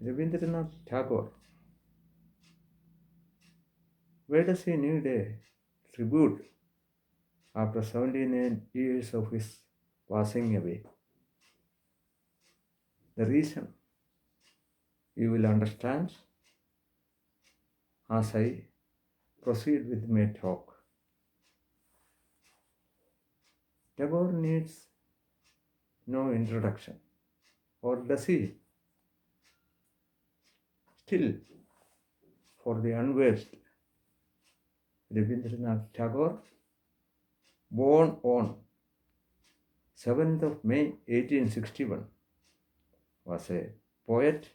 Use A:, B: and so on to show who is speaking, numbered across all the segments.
A: Rabindranath Tagore, why does he need a tribute after 79 years of his passing away? The reason you will understand as I proceed with my talk. Tagore needs no introduction, or does he? Still, for the unversed, Rabindranath Tagore, born on 7th of May 1861, was a poet,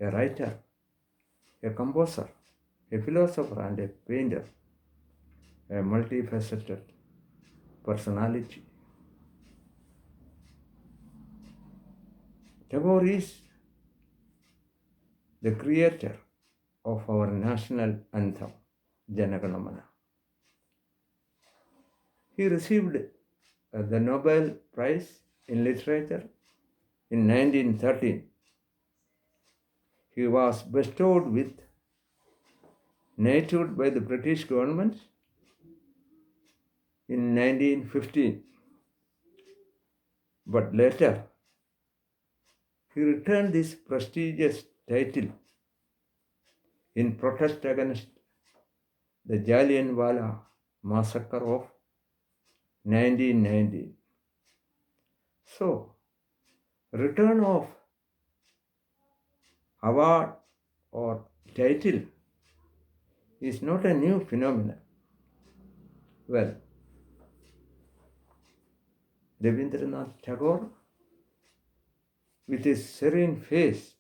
A: a writer, a composer, a philosopher, and a painter, a multifaceted personality. Tagore is the creator of our national anthem, Jana Gana Mana. He received the Nobel Prize in Literature in 1913. He was bestowed with knighthood by the British government in 1915. But later, he returned this prestigious title in protest against the Jallianwala massacre of 1919. So, return of award or title is not a new phenomenon. Well, Rabindranath Tagore, with his serene face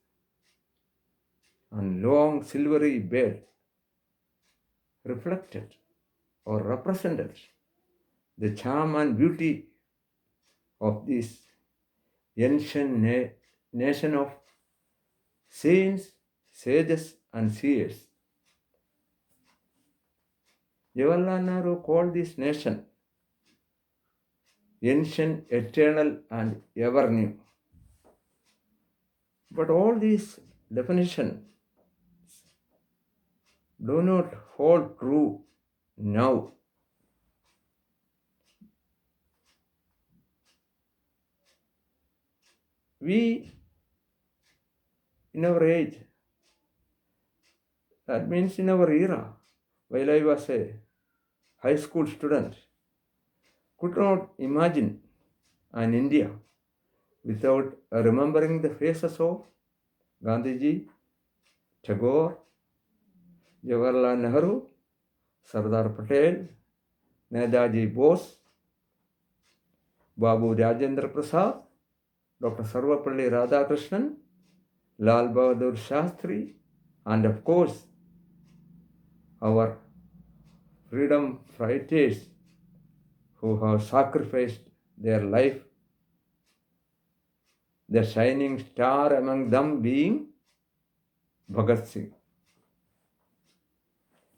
A: and long silvery beard, reflected or represented the charm and beauty of this ancient nation of saints, sages, and seers. Jawaharlal Nehru called this nation ancient, eternal, and ever new. But all these definitions do not hold true now. We, in our age, that means in our era, while I was a high school student, could not imagine an India without remembering the faces of Gandhiji, Tagore, Jawaharlal Nehru, Sardar Patel, Netaji Bose, Babu Rajendra Prasad, Dr. Sarvapalli Radhakrishnan, Lal Bahadur Shastri, and of course, our freedom fighters who have sacrificed their life, the shining star among them being Bhagat Singh.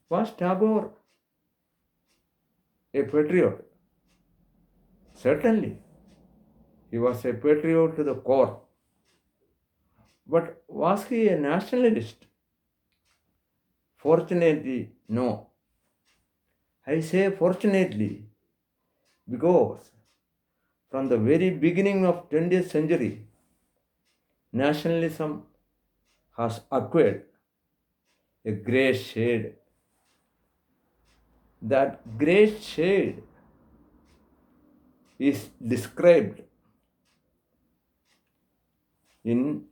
A: Was Tagore a patriot? Certainly, he was a patriot to the core. But was he a nationalist? Fortunately, no. I say fortunately because from the very beginning of 20th century, nationalism has acquired a grey shade. That grey shade is described in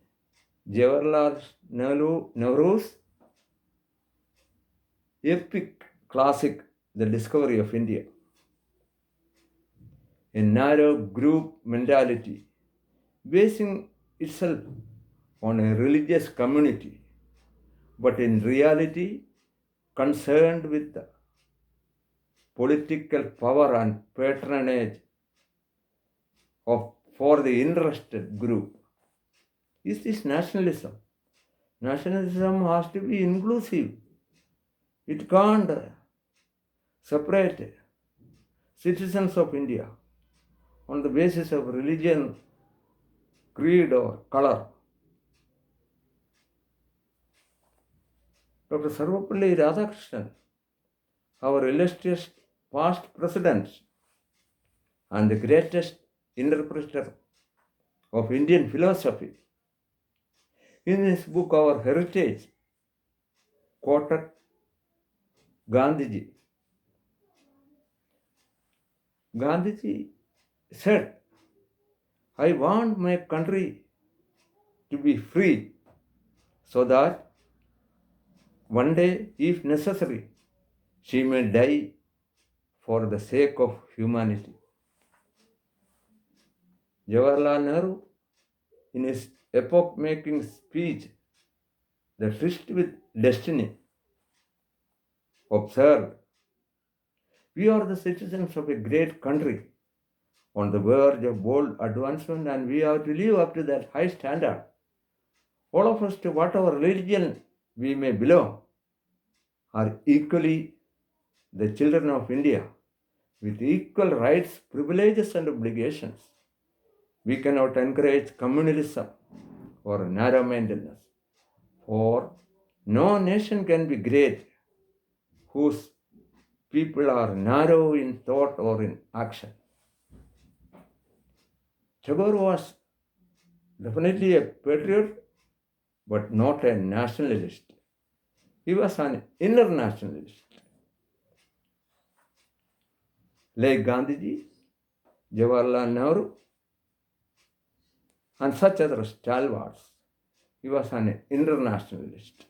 A: Jawaharlal Nehru's epic classic, The Discovery of India. A narrow group mentality basing itself on a religious community, but in reality concerned with the political power and patronage for the interested group. Is this nationalism? Nationalism has to be inclusive. It can't separate citizens of India on the basis of religion, creed, or color. Dr. Sarvapalli Radhakrishnan, our illustrious past presidents and the greatest interpreter of Indian philosophy, in his book Our Heritage, quoted Gandhiji. Gandhiji said, I want my country to be free so that one day, if necessary, she may die for the sake of humanity. Jawaharlal Nehru, in his epoch-making speech, The Tryst with Destiny, observed, we are the citizens of a great country on the verge of bold advancement, and we have to live up to that high standard. All of us, to whatever religion we may belong, are equally the children of India with equal rights, privileges, and obligations. We cannot encourage communalism or narrow mindedness, for no nation can be great whose people are narrow in thought or in action. Tagore was definitely a patriot, but not a nationalist. He was an inner nationalist. Like Gandhiji, Jawaharlal Nehru, and such other stalwarts, he was an internationalist.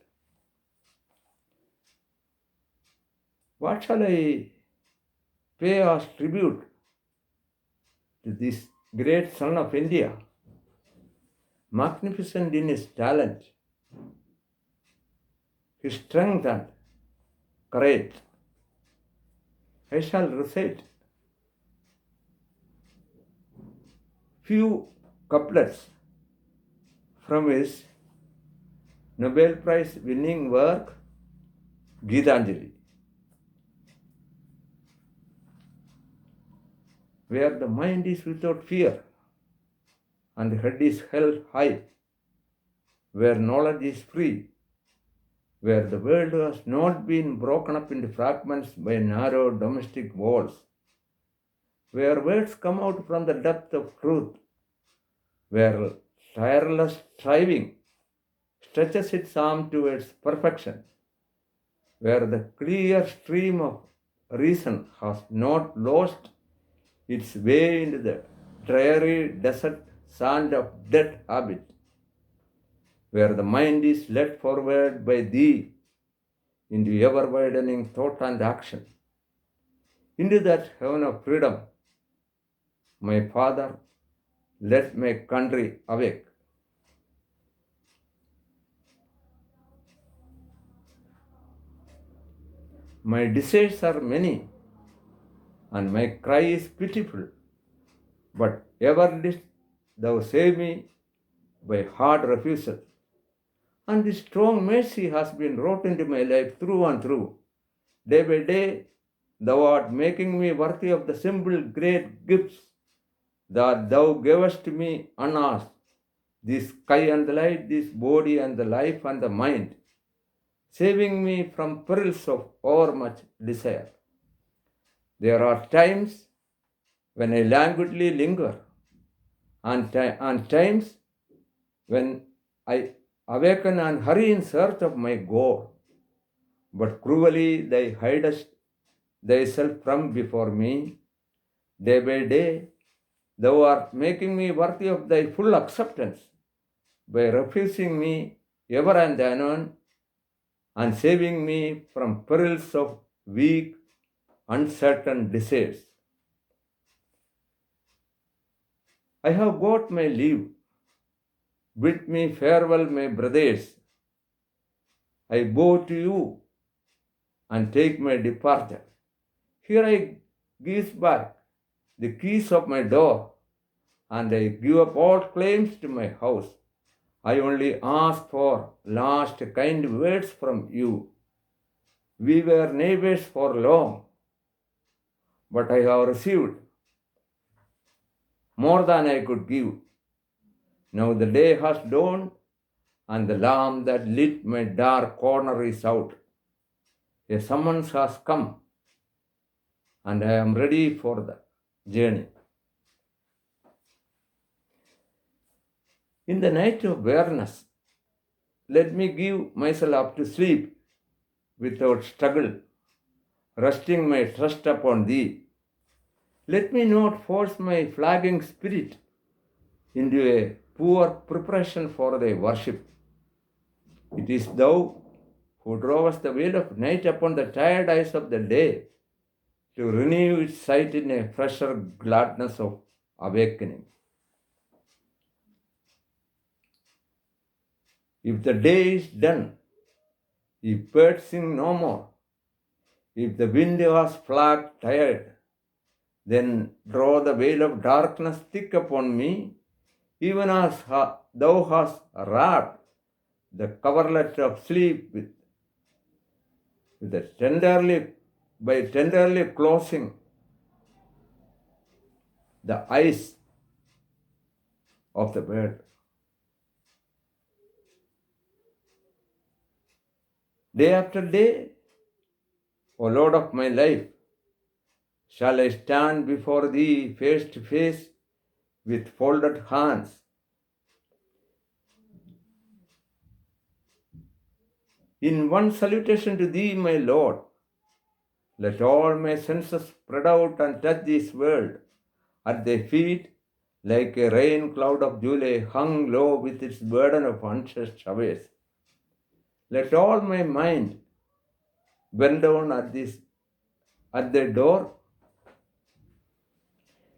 A: What shall I pay as tribute to this great son of India, magnificent in his talent, his strength and courage? I shall recite few couplets from his Nobel Prize winning work, Gitanjali, where the mind is without fear and the head is held high, where knowledge is free, where the world has not been broken up into fragments by narrow domestic walls, where words come out from the depth of truth, where tireless striving stretches its arm towards perfection, where the clear stream of reason has not lost its way into the dreary desert sand of dead habit, where the mind is led forward by thee into ever-widening thought and action, into that heaven of freedom. My Father, let my country awake. My desires are many, and my cry is pitiful, but ever didst thou save me by hard refusal. And this strong mercy has been wrought into my life through and through. Day by day, thou art making me worthy of the simple great gifts that thou gavest me unasked, this sky and the light, this body and the life and the mind, saving me from perils of overmuch desire. There are times when I languidly linger, and times when I awaken and hurry in search of my goal. But cruelly thou hidest thyself from before me. Day by day, thou art making me worthy of thy full acceptance by refusing me ever and anon and saving me from perils of weak, uncertain desires. I have got my leave. Bid me farewell, my brothers. I bow to you and take my departure. Here I give back the keys of my door, and I give up all claims to my house. I only ask for last kind words from you. We were neighbors for long, but I have received more than I could give. Now the day has dawned, and the lamp that lit my dark corner is out. A summons has come, and I am ready for the journey. In the night of bareness, let me give myself up to sleep without struggle, resting my trust upon thee. Let me not force my flagging spirit into a poor preparation for thy worship. It is thou who drawest the veil of night upon the tired eyes of the day to renew its sight in a fresher gladness of awakening. If the day is done, if birds sing no more, if the wind has flagged tired, then draw the veil of darkness thick upon me, even as thou hast wrapped the coverlet of sleep with a tenderly closing the eyes of the bird. Day after day, O Lord of my life, shall I stand before thee face to face with folded hands. In one salutation to thee, my Lord, let all my senses spread out and touch this world at thy feet like a rain cloud of July hung low with its burden of unshed showers. Let all my mind bend down at thy door.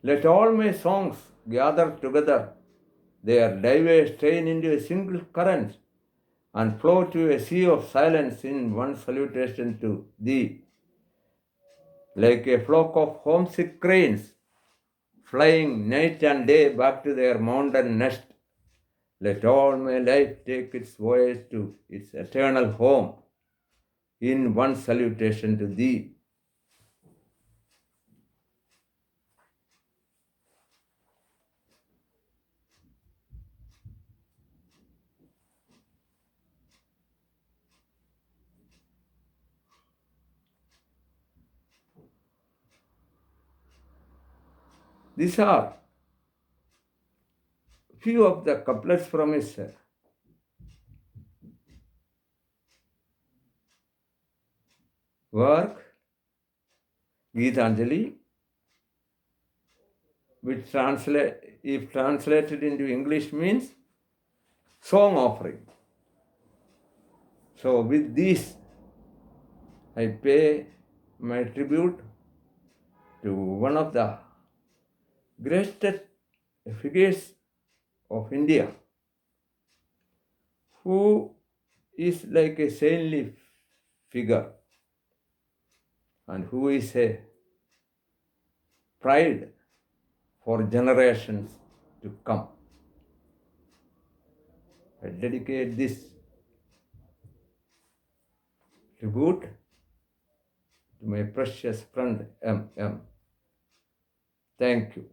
A: Let all my songs gather together, their diverse strain into a single current, and flow to a sea of silence in one salutation to thee, like a flock of homesick cranes flying night and day back to their mountain nest. Let all my life take its voyage to its eternal home in one salutation to thee. These are few of the couplets from his work, Geetanjali, which if translated into English means song offering. So with this, I pay my tribute to one of the greatest figures of India, who is like a saintly figure and who is a pride for generations to come. I dedicate this tribute to my precious friend M. Thank you.